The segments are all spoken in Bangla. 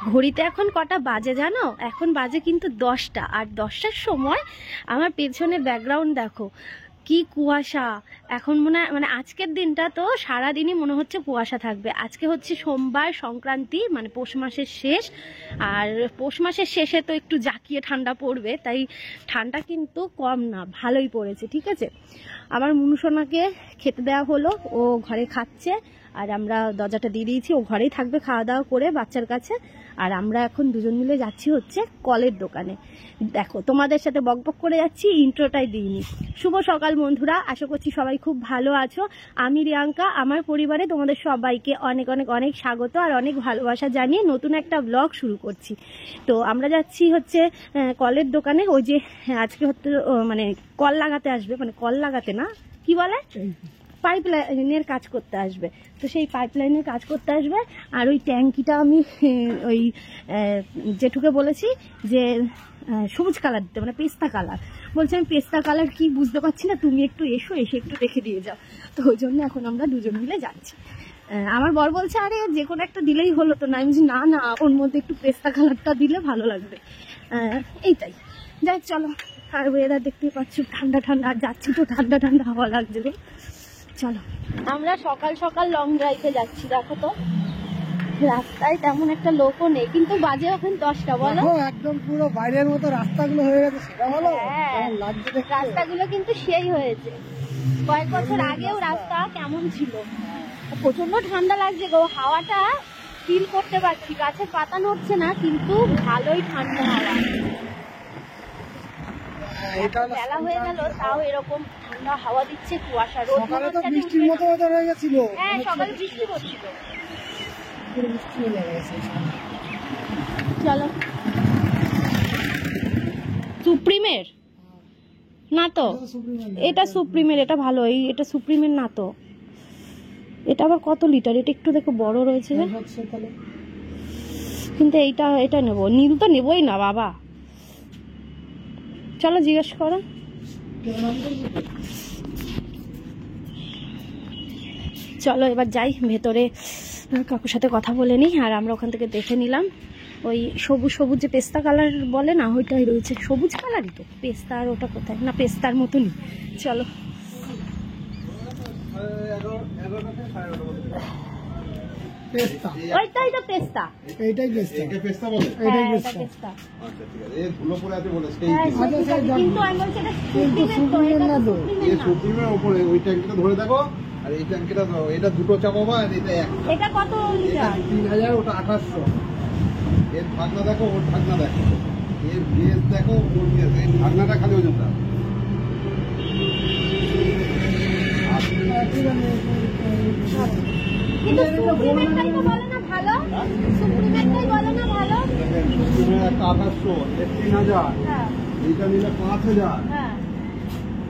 ঘড়িতে এখন কটা বাজে জানো? এখন বাজে কিন্তু 10টা, আর 10টার সময় আমার পেছনে ব্যাকগ্রাউন্ড দেখো কি কুয়াশা। এখন মানে আজকের দিনটা তো সারাদিনই মনে হচ্ছে কুয়াশা থাকবে। আজকে হচ্ছে সোমবার, সংক্রান্তি, মানে পৌষ মাসের শেষ। আর পৌষ মাসের শেষে তো একটু জাঁকিয়ে ঠান্ডা পড়বে, তাই ঠান্ডা কিন্তু কম না, ভালোই পড়েছে। ঠিক আছে, আমার মুনুসোনাকে খেতে দেওয়া হলো, ও ঘরে খাচ্ছে, আর আমরা দরজাটা দিয়ে দিয়েছি, ও ঘরেই থাকবে খাওয়া দাওয়া করে বাচ্চার কাছে। আর আমরা এখন দুজন মিলে যাচ্ছি হচ্ছে কলের দোকানে। দেখো তোমাদের সাথে বকবক করে যাচ্ছি, ইন্ট্রোটাই দিইনি। শুভ সকাল বন্ধুরা, আশা করছি সবাই খুব ভালো আছো। আমি রিয়াঙ্কা, আমার পরিবারে তোমাদের সবাইকে অনেক অনেক অনেক স্বাগত আর অনেক ভালোবাসা জানিয়ে নতুন একটা ব্লগ শুরু করছি। তো আমরা যাচ্ছি হচ্ছে কলের দোকানে। ওই যে আজকে হচ্ছে মানে কল লাগাতে আসবে, মানে কল লাগাতে না, কি বলে, পাইপ লাইনের কাজ করতে আসবে। তো সেই পাইপ লাইনের কাজ করতে আসবে। আর ওই ট্যাঙ্কিটা আমি ওই জেঠুকে বলেছি যে সবুজ কালার দিতে, মানে পেস্তা কালার। বলছে আমি পেস্তা কালার কি বুঝতে পারছি না, তুমি একটু এসে একটু দেখে দিয়ে যাও। তো ওই জন্য এখন আমরা দুজন মিলে যাচ্ছি। আমার বর বলছে আরে যে কোনো একটা দিলেই হলো তো। না, আমি বলছি না না, ওর মধ্যে একটু পেস্তা কালারটা দিলে ভালো লাগবে। এইটাই, যাই চলো। আর ওয়েদার দেখতেই পাচ্ছ ঠান্ডা ঠান্ডা, আর যাচ্ছি তো ঠান্ডা ঠান্ডা হাওয়া লাগছে। চলো, আমরা সকাল সকাল লং ড্রাইভে যাচ্ছি। দেখো তো রাস্তায় তেমন একটা লোকও নেই, কিন্তু বাজে এখন 10টা। বলো, একদম পুরো বাইরের মতো রাস্তাগুলো হয়ে গেছে, সেটা বলো। রাস্তাগুলো কিন্তু সেই হয়েছে। কয়েক বছর আগেও রাস্তা কেমন ছিল। প্রচন্ড ঠান্ডা লাগছে গো, হাওয়াটা ফিল করতে পারছি। গাছের পাতা নড়ছে না, কিন্তু ভালোই ঠান্ডা হাওয়া। বেলা হয়ে গেল তাও এরকম ঠান্ডা হাওয়া দিচ্ছে, কুয়াশা। রোদ বৃষ্টির মতো হয়ে গেছিল। হ্যাঁ, সকালে বৃষ্টি পড়ছিল। চলো, সুপ্রিমের না তো, এটা সুপ্রিমের, এটা ভালো। এটা সুপ্রিমের না তো, এটা আবার কত লিটার? এটা একটু দেখো বড় রয়েছে, কিন্তু এটা নেবো। নীল তো নেবই না বাবা। চলো জিজ্ঞেস করো। চলো এবার যাই ভেতরে, কাকুর সাথে কথা বলে নিই। আর আমরা ওখান থেকে দেখে নিলাম ওই সবুজ সবুজ যে পেস্তা কালার বলে না, ওইটাই রয়েছে। সবুজ কালারই তো পেস্তা, আর ওটা কোথায়? না, পেস্তার মতনই। চলো, ওইটাই তো পেস্তা, এইটাই পেস্তা বলে। এইটাই পেস্তা। আচ্ছা ঠিক আছে, এই ধুলো পড়ে আছে বলে সেই। কিন্তু আমি বলছি এটা সুপ্রিমের না তো, এই সুপ্রিমের উপরে ওই ট্যাঙ্কিটা ধরে দেখো, আর এই ট্যাঙ্কিটা দাও। এটা দুটো চাপাবা, আর এটা একটা। এটা কত লিটার? 3000, ওটা 2800। এর ঢাকনা দেখো, ওর ঢাকনা দেখো, এর গেজ দেখো, ওর গেজ। এই ঢাকনাটা খালি ওজনটা। কিন্তু সুপ্রিমেরটাই তো বলে না ভালো, সুপ্রিমেরটাই বলে না ভালো। সুপ্রিমের একটা 2800, এর 3000। হ্যাঁ, এইটা নিলে 5000। হ্যাঁ,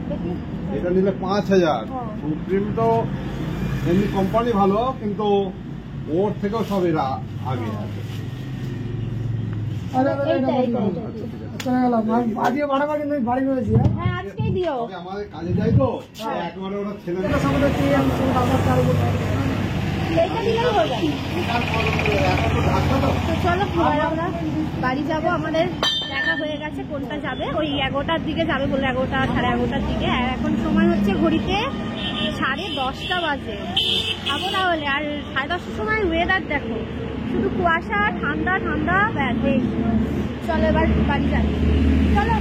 দেখি এটা নিলে 5000। সুপ্রিম তো এমনি কোম্পানি ভালো, কিন্তু ওর থেকেও সব এরা আগে আছে। হ্যাঁ, আজকেই দিও। আমাদের কাজে যাই তো, একবারে ওরা ছেলে এইটা দিলেই হবে। তো চলো এবার আমরা বাড়ি যাবো। আমাদের দেখা হয়ে গেছে কোনটা যাবে। ওই 11টার দিকে যাবে বলে, 11টা 11:30টার দিকে। আর এখন সময় হচ্ছে ঘড়িতে 10:30 বাজে। খাবো তাহলে। আর 10:30টার সময় ওয়েদার দেখো, শুধু কুয়াশা, ঠান্ডা ঠান্ডা, ব্যাস। চলো এবার বাড়ি যাই, চলো।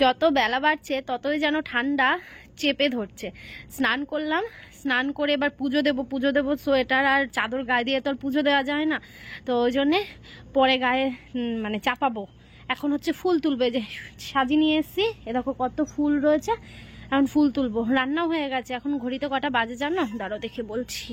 যত বেলা বাড়ছে ততই যেন ঠান্ডা চেপে ধরছে। স্নান করলাম, স্নান করে এবার পুজো দেবো, সোয়েটার আর চাদর গায়ে দিয়ে তো আর পুজো দেওয়া যায় না, তো ওই জন্যে পরে গায়ে মানে চাপাবো। এখন হচ্ছে ফুল তুলবে, যে সাজিয়ে নিয়ে এসেছি, এ দেখো কত ফুল রয়েছে, এখন ফুল তুলবো। রান্নাও হয়ে গেছে, এখন ঘড়িতে কটা বাজে জানো, দাঁড়াও দেখে বলছি।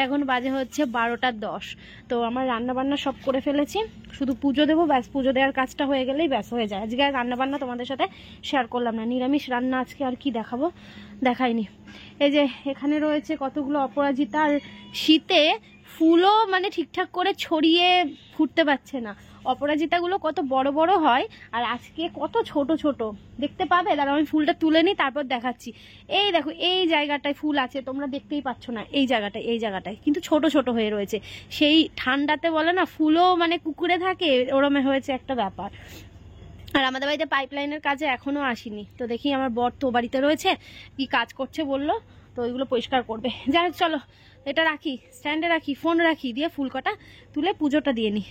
এখন বাজে হচ্ছে 12:10। তো আমার রান্না বান্না সব করে ফেলেছি, শুধু পুজো দেবো, ব্যাস পুজো দেওয়ার কাজটা হয়ে গেলেই ব্যাস হয়ে যায়। আজকে আর রান্না বান্না তোমাদের সাথে শেয়ার করলাম না, নিরামিষ রান্না আজকে, আর কি দেখাবো, দেখাইনি। এই যে এখানে রয়েছে কতগুলো অপরাজিতা, আর শীতে ফুলও মানে ঠিকঠাক করে ছড়িয়ে ফুটতে পারছে না। অপরাজিতাগুলো কত বড় বড় হয়, আর আজকে কত ছোট ছোট দেখতে পাবে। দাঁড়াও আমি ফুলটা তুলে নিই, তারপর দেখাচ্ছি। এই দেখো এই জায়গাটায় ফুল আছে, তোমরা দেখতেই পাচ্ছ না, এই জায়গাটায় কিন্তু ছোট ছোট হয়ে রয়েছে। সেই ঠান্ডাতে বলে না ফুলও মানে কুকুরে থাকে, ওরমে হয়েছে একটা ব্যাপার। আর আমাদের বাড়িতে পাইপলাইনের কাজে এখনো আসেনি, তো দেখি আমার বর তো বাড়িতে রয়েছে, কি কাজ করছে বললো, তো ওইগুলো পরিষ্কার করবে। যাই হোক চলো এটা রাখি, স্ট্যান্ডে রাখি, ফোন রাখি, দিয়ে ফুল কটা তুলে পুজোটা দিয়ে নিই।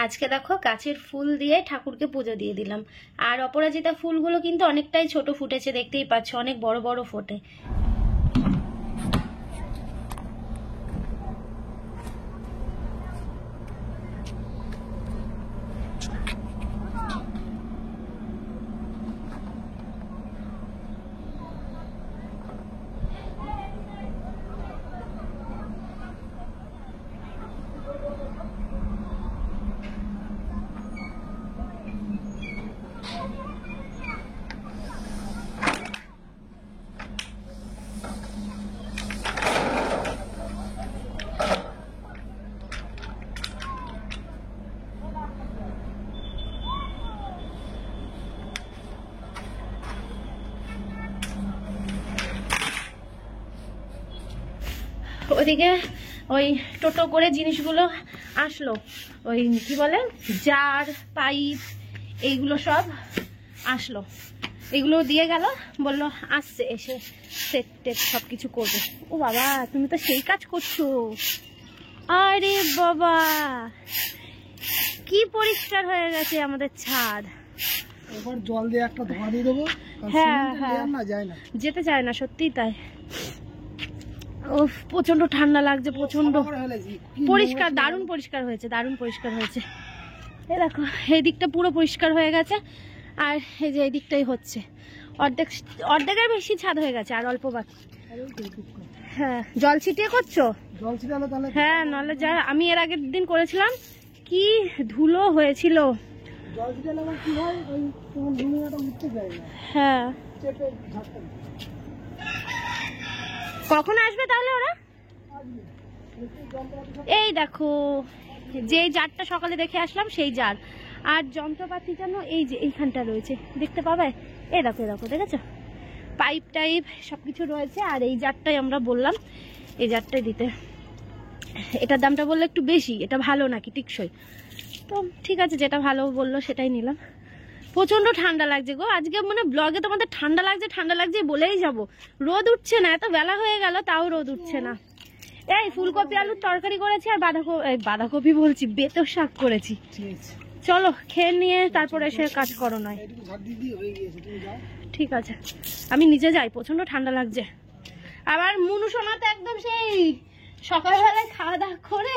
আজকে দেখো গাছের ফুল দিয়ে ঠাকুরকে পুজো দিয়ে দিলাম। আর অপরাজিতা ফুলগুলো কিন্তু অনেকটাই ছোট ফুটেছে, দেখতেই পাচ্ছ, অনেক বড় বড় ফোটে। ওদিকে ওই টোটো করে জিনিসগুলো আসলো, ওই কি বলে জার, পাইপ, এইগুলো সব আসলো, এগুলো দিয়ে গেল, বললো আসছে, এসে সেট টেট সব কিছু করবে। ও বাবা, তুমি তো সেই কাজ করছো। আরে বাবা, কি পরিষ্কার হয়ে গেছে আমাদের ছাদ। এবার জল দিয়ে একটা ধোয়া দিয়ে দেবো। হ্যাঁ হ্যাঁ, যেতে চায় না, সত্যিই তাই। ও প্রচন্ড ঠান্ডা লাগছে, প্রচন্ড পরিষ্কার, দারুণ পরিষ্কার হয়েছে, দারুণ পরিষ্কার হয়েছে। এই দেখো এই দিকটা পুরো পরিষ্কার হয়ে গেছে, আর এই যে এই দিকটাই হচ্ছে, অর্ধেকের বেশি ছাদ হয়ে গেছে, আর অল্প বাকি। হ্যাঁ, জল ছিটিয়ে করছো? জল ছিটালে তাহলে হ্যাঁ, নাহলে যা আমি এর আগের দিন করেছিলাম, কি ধুলো হয়েছিল। জল ছিটালে আবার কি হয়, ওই তোমার ধুলোটা উঠতে যায় না। হ্যাঁ, চেপে ঝাড়তে হয়। কখন আসবে তাহলে ওরা? এই দেখো যে জারটা সকালে দেখে আসলাম সেই জার, আর যন্ত্রপাতি যেন এই যে এইখানটা রয়েছে, দেখতে পাবে। এই দেখো এই দেখো, দেখেছো পাইপ টাইপ সবকিছু রয়েছে। আর এই জারটাই আমরা বললাম এই জারটাই দিতে, এটার দামটা বললে একটু বেশি, এটা ভালো নাকি টিকসই, তো ঠিক আছে যেটা ভালো বললো সেটাই নিলাম। প্রচন্ড ঠান্ডা লাগছে গো আজকে, মানে ব্লগে তোমাদের ঠান্ডা লাগছে বলেই যাব। রোদ উঠছে না, এত বেলা হয়ে গেল তাও রোদ উঠছে না। এই ফুলকপি আলুর তরকারি করেছি, আর বাঁধাকপি বলছি, বেতের শাক করেছি। চলো খেয়ে নিয়ে তারপরে এসে কাজ করো নয়। ঠিক আছে আমি নিচে যাই, প্রচন্ড ঠান্ডা লাগছে। আবার মুনু সোনা তো একদম সেই সকালবেলায় খাওয়া দাওয়া করে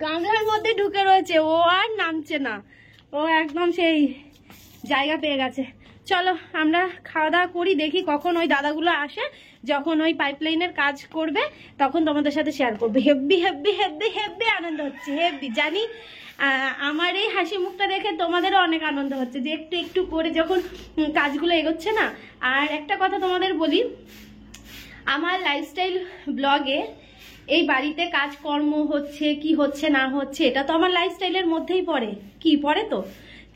গামলার মধ্যে ঢুকে রয়েছে, ও আর নামছে না, ও একদম সেই জায়গা পেয়ে গেছে। চলো আমরা খাওয়া দাওয়া করি, দেখি কখন ওই দাদাগুলো আসে, যখন ওই পাইপলাইনের কাজ করবে তখন তোমাদের সাথে শেয়ার করবো। হেব্বি হেব্বি হেব্বি হেব্বি আনন্দ হচ্ছে, হেব্বি জানি। আমার এই হাসি মুখটা দেখে তোমাদেরও অনেক আনন্দ হচ্ছে যে একটু একটু করে যখন কাজগুলো এগোচ্ছে না। আর একটা কথা তোমাদের বলি, আমার লাইফস্টাইল ব্লগে এই বাড়িতে কাজকর্ম হচ্ছে কি হচ্ছে না হচ্ছে এটা তো আমার লাইফস্টাইলের মধ্যেই পড়ে, কি পড়ে তো,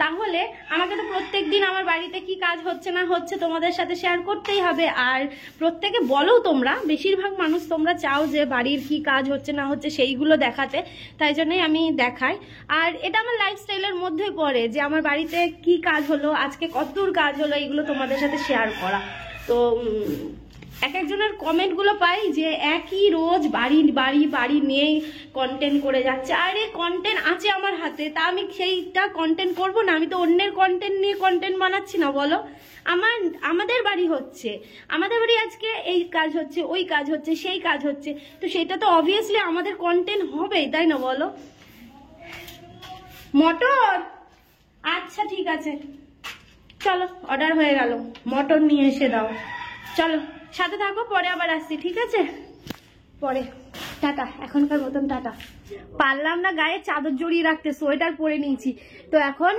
তাহলে আমাকে তো প্রত্যেক দিন আমার বাড়িতে কি কাজ হচ্ছে না হচ্ছে তোমাদের সাথে শেয়ার করতেই হবে। আর প্রত্যেকে বলো, তোমরা বেশিরভাগ মানুষ তোমরা চাও যে বাড়ির কি কাজ হচ্ছে না হচ্ছে সেইগুলো দেখাতে, তাই জন্যই আমি দেখাই। আর এটা আমার লাইফস্টাইলের মধ্যেই পড়ে যে আমার বাড়িতে কি কাজ হলো, আজকে কতদূর কাজ হলো, এইগুলো তোমাদের সাথে শেয়ার করা। তো এক একজনের কমেন্টগুলো পাই যে একই রোজ বাড়ি বাড়ি বাড়ি নিয়েই কন্টেন্ট করে যাচ্ছে। আরে কন্টেন্ট আছে আমার হাতে, তা আমি সেইটা কন্টেন্ট করব না? আমি তো অন্যের কন্টেন্ট নিয়ে কন্টেন্ট বানাচ্ছি না, বলো। আমাদের বাড়ি হচ্ছে, আমাদের বাড়ি আজকে এই কাজ হচ্ছে, ওই কাজ হচ্ছে, সেই কাজ হচ্ছে, তো সেটা তো অবভিয়াসলি আমাদের কন্টেন্ট হবেই, তাই না বলো? মটর, আচ্ছা ঠিক আছে, চলো অর্ডার হয়ে গেল, মটর নিয়ে এসে দাও। চলো সাথে থাকো, পরে আবার আসছি, ঠিক আছে? পরে টাটা, এখনকার মতন টাটা। পারলাম না গায়ে চাদর জড়িয়ে রাখতে, সোয়েটার পরে নিয়েছি। তো এখন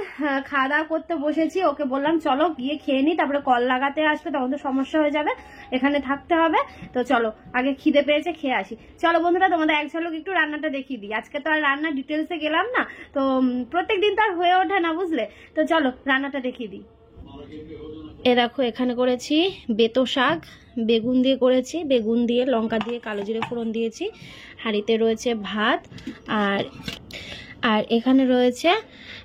খাওয়া দাওয়া করতে বসেছি, ওকে বললাম চলো গিয়ে খেয়ে নিই, তারপরে কল লাগাতে আসবে, তখন তো সমস্যা হয়ে যাবে, এখানে থাকতে হবে। তো চলো আগে খিদে পেয়েছে, খেয়ে আসি। চলো বন্ধুরা, তোমাদের এক ঝলক একটু রান্নাটা দেখিয়ে দিই। আজকে তো আর রান্না ডিটেলসে গেলাম না, তো প্রত্যেকদিন তো আর হয়ে ওঠে না, বুঝলে? তো চলো রান্নাটা দেখিয়ে দিই। এ দেখো, এখানে করেছি বেতো শাক, বেগুন দিয়ে করেছি, বেগুন দিয়ে লঙ্কা দিয়ে কালো জিরে ফোড়ন দিয়েছি। হাঁড়িতে রয়েছে ভাত, আর এখানে রয়েছে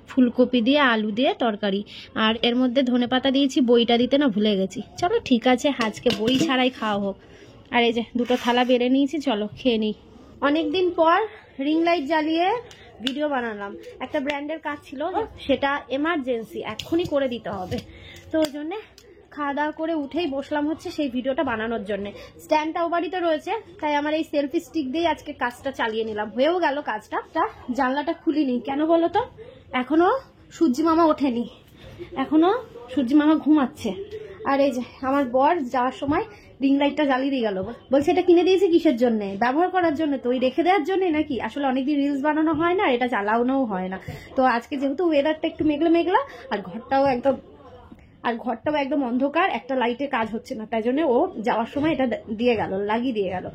ফুলকপি দিয়ে আলু দিয়ে তরকারি, আর এর মধ্যে ধনেপাতা দিয়েছি, বইটা দিতে না ভুলে গেছি। চলো ঠিক আছে, আজকে বই ছাড়াই খাওয়া হোক। আর এই যে দুটো থালা বেড়ে নিয়েছি, চলো খেয়ে নিই। অনেকদিন পর রিং লাইট জ্বালিয়ে ভিডিও বানালাম, একটা ব্র্যান্ডের কাজ ছিল, সেটা এমার্জেন্সি এক্ষুনি করে দিতে হবে, তো ওই জন্যে খাওয়া দাওয়া করে উঠেই বসলাম হচ্ছে সেই ভিডিওটা বানানোর জন্য। স্ট্যান্ডটাও বাড়িতে রয়েছে, তাই আমার এই সেলফি স্টিক দিয়ে আজকে কাজটা চালিয়ে নিলাম। হয়েও গেল কাজটা। জানলাটা খুলিনি কেন বলো তো, এখনো সূর্যি মামা ওঠেনি, এখনো সূর্যি মামা ঘুমাচ্ছে। আর এই যে আমার বর যাওয়ার সময় রিং লাইটটা জ্বালিয়ে দিয়ে গেল, বলছে এটা কিনে দিয়েছি কিসের জন্য? ব্যবহার করার জন্য, তো ওই রেখে দেওয়ার জন্য নাকি? আসলে অনেকদিন রিলস বানানো হয় না, এটা চালানোও হয় না। তো আজকে যেহেতু ওয়েদারটা একটু মেঘলা মেঘলা, আর ঘরটাও একদম অন্ধকার, একটা লাইটের কাজ হচ্ছে না, তাই জন্য ও যাওয়ার সময় এটা লাগিয়ে দিয়ে গেল।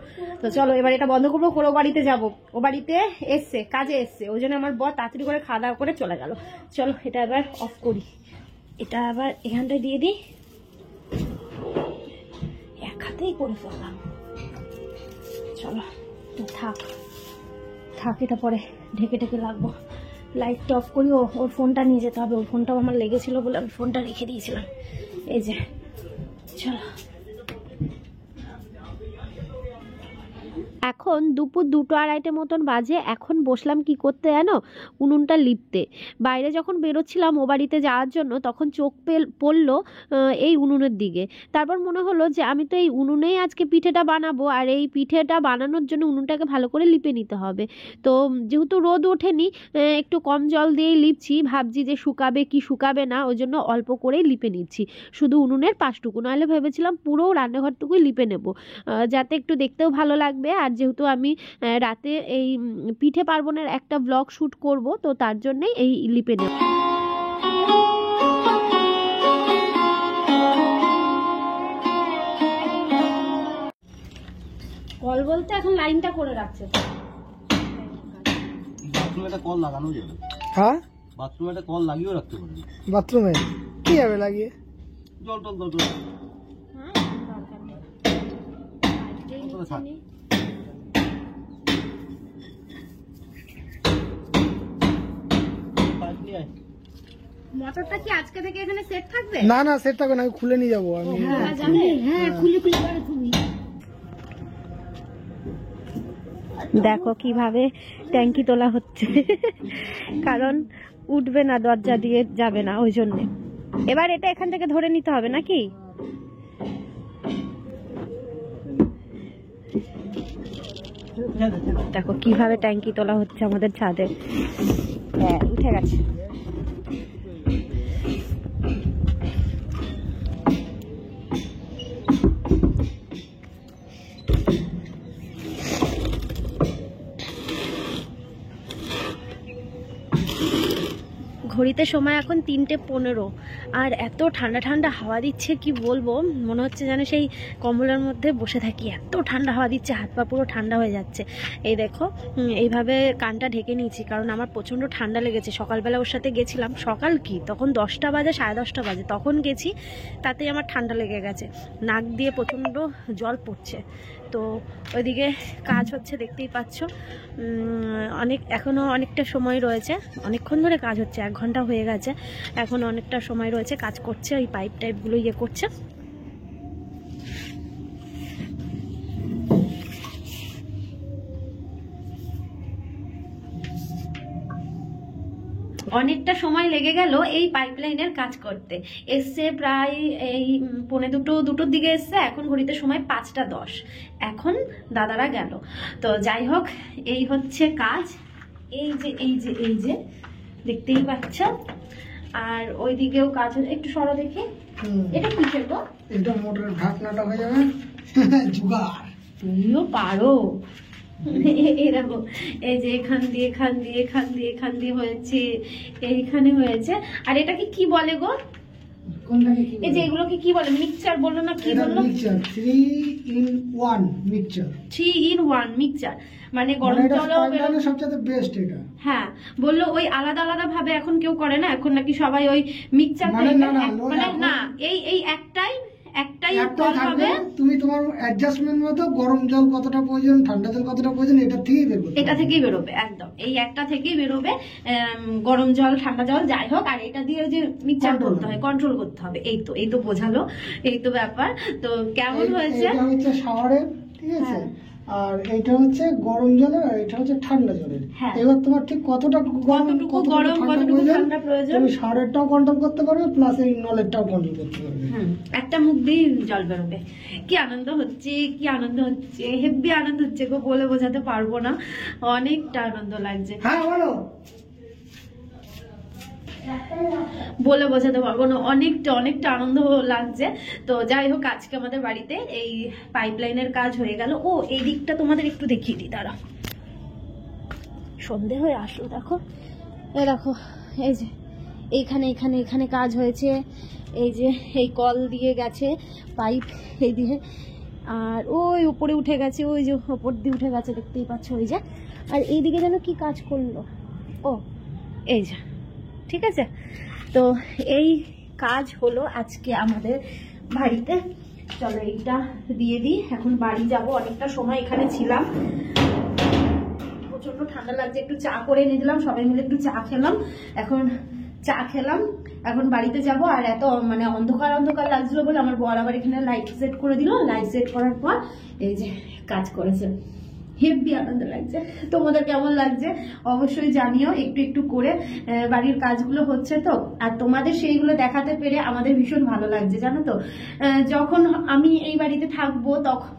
তো চলো এবার এটা বন্ধ করবো, করে ও বাড়িতে যাবো। ও বাড়িতে এসছে, কাজে এসছে, ওই জন্য আমার বর তাড়াতাড়ি করে খাওয়া দাওয়া করে চলে গেল। চলো এটা এবার অফ করি, এটা আবার এখানটায় দিয়ে দিই, এক হাতেই করে ফেললাম। চলো থাক, এটা পরে ঢেকে লাগবো। লাইটটা অফ করি, ওর ফোনটা নিয়ে যেতে হবে, ওর ফোনটাও আমার লেগেছিল বলে আমি ফোনটা রেখে দিয়েছিলাম। এই যে চলো, এখন দুপুর 2-2:30 মতন বাজে। এখন বসলাম কি করতে জানো, উনুনটা লিপতে। বাইরে যখন বেরোচ্ছিলাম ও বাড়িতে যাওয়ার জন্য, তখন চোখ পড়লো এই উনুনের দিকে। তারপর মনে হলো যে আমি তো এই উনুনেই আজকে পিঠেটা বানাবো, আর এই পিঠেটা বানানোর জন্য উনুনটাকে ভালো করে লিপে নিতে হবে। তো যেহেতু রোদ ওঠেনি, একটু কম জল দিয়েই লিপছি, ভাবছি যে শুকাবে কি শুকাবে না, ওই জন্য অল্প করেই লিপে নিচ্ছি, শুধু উনুনের পাশটুকু। নাহলে ভেবেছিলাম পুরো রান্নাঘরটুকুই লিপে নেব, যাতে একটু দেখতেও ভালো লাগবে। আর যেহেতু আমি রাতে এই পিঠে পার্বণের একটা ব্লগ শুট করব, তো তার জন্যই এই লিপে নেব। কল বলতে এখন লাইনটা করে রাখছে। বাথরুমে একটা কল লাগানো যাবে। হ্যাঁ, বাথরুমে একটা কল লাগিয়েও রাখতে পারবে। বাথরুমে কি যাবে লাগিয়ে? জল টল দরকার মোটরটা কি আজকে থেকে এখানে সেট থাকবে? না সেট থাকবে না, খুলে নিয়ে যাবো আমি। দেখো কিভাবে ট্যাঙ্কি তোলা হচ্ছে, কারণ উঠবে না, দরজা দিয়ে যাবে না, ওই জন্য। এবার এটা এখান থেকে ধরে নিতে হবে নাকি? দেখো কিভাবে ট্যাঙ্কি তোলা হচ্ছে আমাদের ছাদে। হ্যাঁ উঠে গেছে। ঘড়িতে সময় এখন 3:15 আর এত ঠান্ডা ঠান্ডা হাওয়া দিচ্ছে কি বলবো, মনে হচ্ছে যেন সেই কম্বলের মধ্যে বসে থাকি, এত ঠান্ডা হাওয়া দিচ্ছে, হাত পা পুরো ঠান্ডা হয়ে যাচ্ছে। এই দেখো এইভাবে কানটা ঢেকে নিয়েছি কারণ আমার প্রচণ্ড ঠান্ডা লেগেছে। সকালবেলা ওর সাথে গেছিলাম, সকাল কি তখন 10টা বাজে 10:30 বাজে, তখন গেছি, তাতেই আমার ঠান্ডা লেগে গেছে, নাক দিয়ে প্রচণ্ড জল পড়ছে। তো ওইদিকে কাজ হচ্ছে দেখতেই পাচ্ছ, এখনও অনেকটা সময় রয়েছে, অনেকক্ষণ ধরে কাজ হচ্ছে, 1 ঘন্টা হয়ে গেছে, এখন অনেকটা সময় রয়েছে, কাজ করছে, ওই পাইপ টাইপগুলো ইয়ে করছে। অনেকটা সময় লেগে গেল এই পাইপলাইনের কাজ করতে। এসছে প্রায় এই 2:45 দিকে এসছে, এখন ঘড়িতে সময় 5:10, এখন দাদারা গেল। তো যাই হোক, এই হচ্ছে কাজ, এই যে এই যে এই যে দেখতেই পাচ্ছ। আর ওই দিকেও কাজ হচ্ছে, একটু সরো দেখি, এটা কি করবো, এটা মোটরের ঢাকনাটা হয়ে যাবে জুগাড়। তুমিও পারো। এরকম এই যে এখান দিয়ে এখান দিয়ে এখান দিয়ে এখান দিয়ে হয়েছে, এইখানে হয়েছে। আর এটাকে কি বলে গো, কোনটাকে কি এই যে এগুলোকে কি বলে, মিক্সচার বললো না, কি বললো, mixture 3-in-1 mixture. 3-in-1 mixture, মানে গরম জলও বেরোবে। সবচেয়ে বেস্ট এটা। হ্যাঁ বললো ওই আলাদা আলাদা ভাবে এখন কেউ করে না, এখন নাকি সবাই ওই মিক্সচার, মানে না এই একটাই কল হবে। তুমি তোমার অ্যাডজাস্টমেন্ট মতো গরম জল কতটা প্রয়োজন, ঠান্ডা জল কতটা প্রয়োজন, এটা থেকেই বেরোবে, এটা থেকেই বেরোবে, একদম এই একটা থেকেই বেরোবে, গরম জল ঠান্ডা জল যাই হোক। আর এটা দিয়ে যে মিক্সচার করতে হয়, কন্ট্রোল করতে হবে, এই তো বোঝালো, এই তো ব্যাপার। তো কেমন হয়েছে, এটা হচ্ছে শাওয়ারের, ঠিক আছে, আর এটা হচ্ছে গরম জলের, আর এটা হচ্ছে ঠান্ডা জলের। এবার তোমার ঠিক কতটা গরম কতটুকু ঠান্ডা প্রয়োজন তুমি শাওয়ারেরটাও কন্ট্রোল করতে পারবে, প্লাস এই নলেরটাও কন্ট্রোল করতে পারবে। একটা মুখ দিয়ে জল বেরোবে। কি আনন্দ হচ্ছে, কি আনন্দ হচ্ছে, হেব্বি আনন্দ হচ্ছে গো, বলে বোঝাতে পারবো না, অনেকটা আনন্দ লাগছে। হ্যাঁ বলো, বলে বোঝাতে পারবো না, অনেকটা আনন্দ লাগছে। তো যাই হোক, আজকে আমাদের বাড়িতে এই পাইপলাইনের কাজ হয়ে গেল। ও এই দিকটা তোমাদের একটু দেখিয়ে দিই, দাঁড়া, সন্ধে হয়ে আসলো, দেখো দেখো, এই যে এইখানে এখানে এখানে কাজ হয়েছে, এই যে এই কল দিয়ে গেছে পাইপ এই দিয়ে, আর ওই উপরে উঠে গেছে, ওই যে ওপর দিয়ে উঠে গেছে, দেখতেই পাচ্ছ ওই যে। আর এইদিকে যেন কি কাজ করলো, ও এই যে, ঠিক আছে। তো এই কাজ হলো আজকে আমাদের বাড়িতে। চলো এইটা দিয়ে দিই, এখন বাড়ি যাব, অনেকটা সময় এখানে ছিলাম, প্রচন্ড ঠান্ডা লাগছে, একটু চা করে এনে দিলাম, সবাই মিলে একটু চা খেলাম, এখন বাড়িতে যাব। আর এত মানে অন্ধকার অন্ধকার লাগছিল বলে আমার বর আবার এখানে লাইট সেট করে দিল, লাইট সেট করার পর এই যে কাজ করেছে, হেব্বি আনন্দ লাগছে। তোমাদের কেমন লাগছে অবশ্যই জানিও, একটু একটু করে বাড়ির কাজগুলো হচ্ছে তো, আর তোমাদের সেইগুলো দেখাতে পেরে আমাদের ভীষণ ভালো লাগছে, জানো তো। যখন আমি এই বাড়িতে থাকবো তখন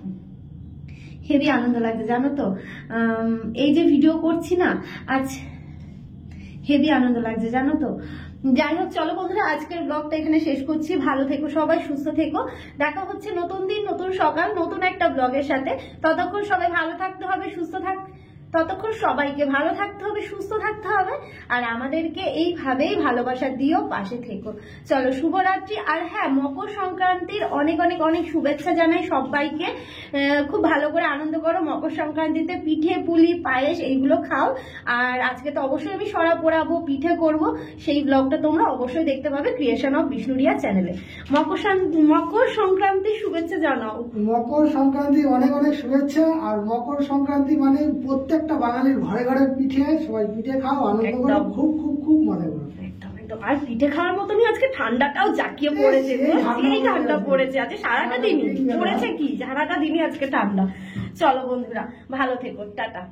হেবি আনন্দ লাগছে, জানো তো। এই যে ভিডিও করছি না আজ, হেবি আনন্দ লাগছে, জানো তো। যাই হোক, চলো বন্ধুরা, আজকের ব্লগটা এখানে শেষ করছি। ভালো থেকো সবাই, সুস্থ থেকো, দেখা হচ্ছে নতুন দিন, নতুন সকাল, নতুন একটা ব্লগের সাথে। ততক্ষণ সবাই ভালো থাকতে হবে, ততক্ষণ সবাইকে ভালো থাকতে হবে, সুস্থ থাকতে হবে, আর আমাদেরকে এইভাবেই ভালোবাসা দিও, পাশে থেকো। চলো, শুভরাত্রি। আর হ্যাঁ, মকর সংক্রান্তির অনেক অনেক অনেক শুভেচ্ছা জানাই সবাইকে। খুব ভালো করে আনন্দ করো মকর সংক্রান্তিতে, পিঠে পুলি পায়েস এইগুলো খাও। আর আজকে তো অবশ্যই আমি সরা পোড়াবো, পিঠে করব, সেই ব্লগটা তোমরা অবশ্যই দেখতে পাবে ক্রিয়েশন অফ বিষ্ণুরিয়া চ্যানেলে। মকর সংক্রান্তির শুভেচ্ছা জানাও। মকর সংক্রান্তি অনেক অনেক শুভেচ্ছা। আর মকর সংক্রান্তি মানে প্রত্যেকটা বাঙালির ঘরে ঘরে পিঠে, সবাই পিঠে খাও, আনন্দ করো, খুব খুব খুব মজা করো। আর পিঠে খাওয়ার মতনই আজকে ঠান্ডাটাও জাকিয়ে পড়েছে, এই ঠান্ডা পড়েছে আজকে, সারাটা দিনই পড়েছে, কি সারাটা দিনই আজকে ঠান্ডা। চলো বন্ধুরা, ভালো থেকো, টাটা।